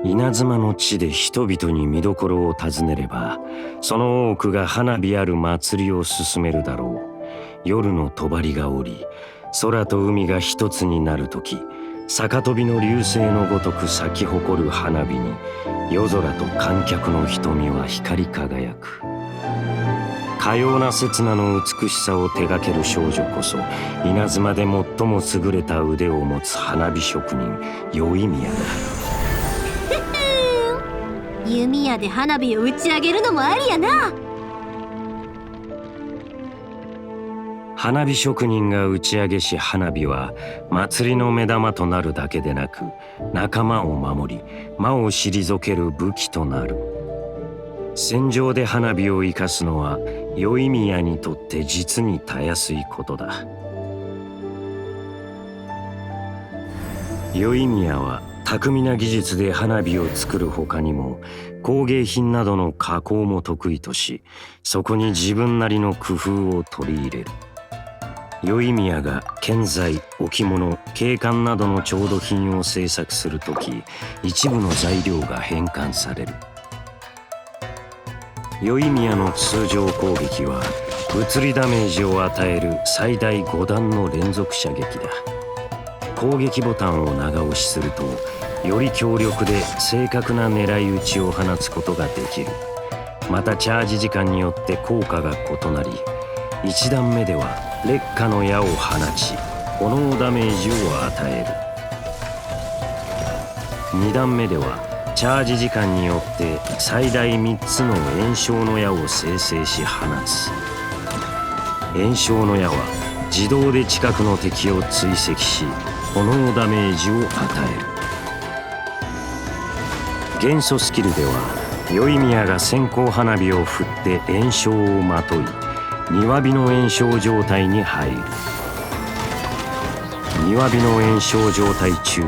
稲妻の地で人々に見どころを尋ねれば、その多くが花火ある祭りを進めるだろう。夜の帳が降り、空と海が一つになるとき、逆飛びの流星のごとく咲き誇る花火に、夜空と観客の瞳は光り輝く。かような刹那の美しさを手掛ける少女こそ、稲妻で最も優れた腕を持つ花火職人、宵宮だ。弓矢で花火を打ち上げるのもありやな。花火職人が打ち上げし花火は祭りの目玉となるだけでなく、仲間を守り魔を退ける武器となる。戦場で花火を生かすのは宵宮にとって実にたやすいことだ。宵宮は巧みな技術で花火を作る他にも工芸品などの加工も得意とし、そこに自分なりの工夫を取り入れる。宵宮が建材、置物、景観などの調度品を製作するとき、一部の材料が変換される。宵宮の通常攻撃は物理ダメージを与える最大5段の連続射撃だ。攻撃ボタンを長押しすると、より強力で正確な狙い撃ちを放つことができる。またチャージ時間によって効果が異なり、1段目では烈火の矢を放ち炎ダメージを与える。2段目ではチャージ時間によって最大3つの炎症の矢を生成し放つ。炎症の矢は自動で近くの敵を追跡し炎ダメージを与える。元素スキルでは宵宮が線香花火を振って炎症をまとい庭火の炎症状態に入る。庭火の炎症状態中、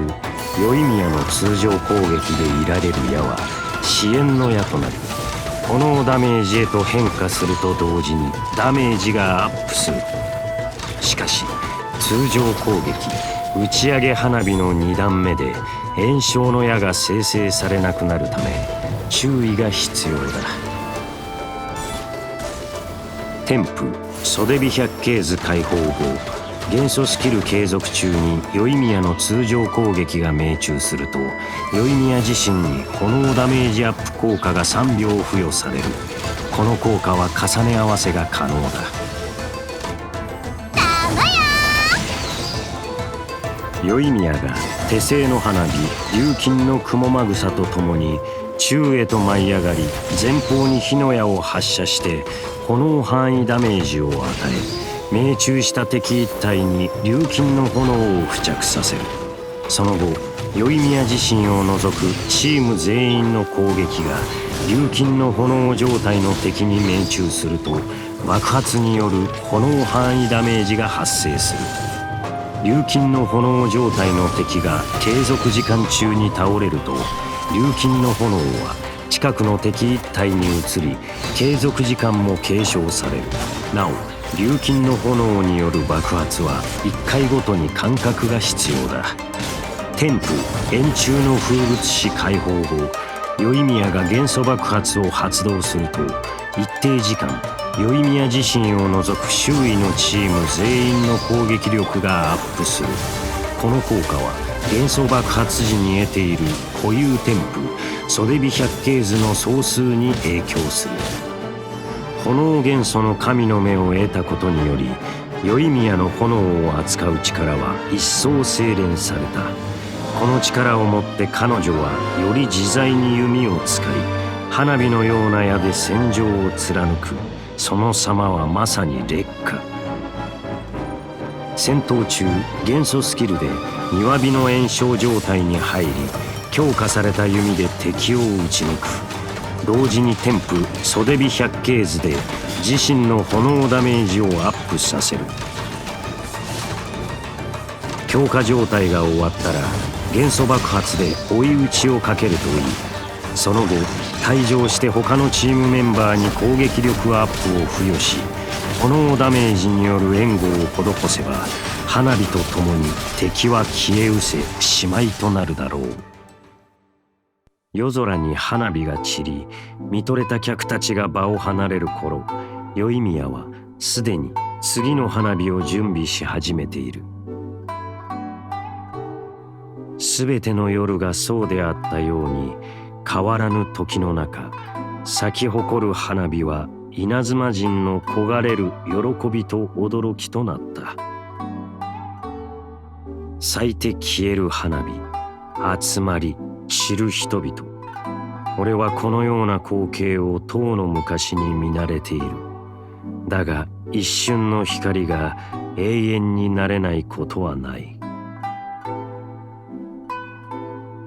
宵宮の通常攻撃でいられる矢は支援の矢となり、炎ダメージへと変化すると同時にダメージがアップする。しかし通常攻撃、打ち上げ花火の2段目で炎症の矢が生成されなくなるため注意が必要だ。天賦袖火百景図解放後、元素スキル継続中に宵宮の通常攻撃が命中すると、宵宮自身に炎ダメージアップ効果が3秒付与される。この効果は重ね合わせが可能だ。宵宮が手製の花火琉金の雲間草とともに宙へと舞い上がり、前方に火の矢を発射して炎範囲ダメージを与え、命中した敵一体に琉金の炎を付着させる。その後宵宮自身を除くチーム全員の攻撃が琉金の炎状態の敵に命中すると、爆発による炎範囲ダメージが発生する。琉金の炎状態の敵が継続時間中に倒れると、琉金の炎は近くの敵一体に移り継続時間も継承される。なお琉金の炎による爆発は1回ごとに間隔が必要だ。天賦円柱の風物詩解放後、宵宮が元素爆発を発動すると、一定時間宵宮自身を除く周囲のチーム全員の攻撃力がアップする。この効果は元素爆発時に得ている固有天賦袖火百景図の総数に影響する。炎元素の神の目を得たことにより、宵宮の炎を扱う力は一層精錬された。この力をもって彼女はより自在に弓を使い、花火のような矢で戦場を貫く。その様はまさに烈火。戦闘中元素スキルで庭火の炎症状態に入り、強化された弓で敵を撃ち抜く。同時に天賦袖火百景図で自身の炎ダメージをアップさせる。強化状態が終わったら元素爆発で追い打ちをかけるといい。その後退場して他のチームメンバーに攻撃力アップを付与し、炎ダメージによる援護を施せば花火とともに敵は消え失せしまいとなるだろう。夜空に花火が散り、見とれた客たちが場を離れる頃、宵宮はすでに次の花火を準備し始めている。すべての夜がそうであったように、変わらぬ時の中、咲き誇る花火は稲妻人の焦がれる喜びと驚きとなった。咲いて消える花火、集まり散る人々。俺はこのような光景をとうの昔に見慣れている。だが一瞬の光が永遠になれないことはない。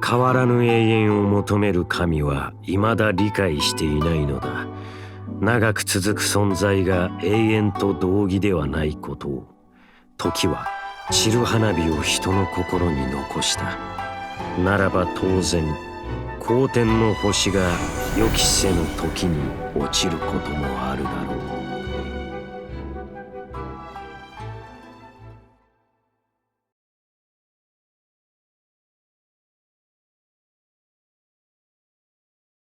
変わらぬ永遠を求める神は未だ理解していないのだ。長く続く存在が永遠と同義ではないことを。時は散る花火を人の心に残した。ならば当然、好天の星が予期せぬ時に落ちることもあるだろう。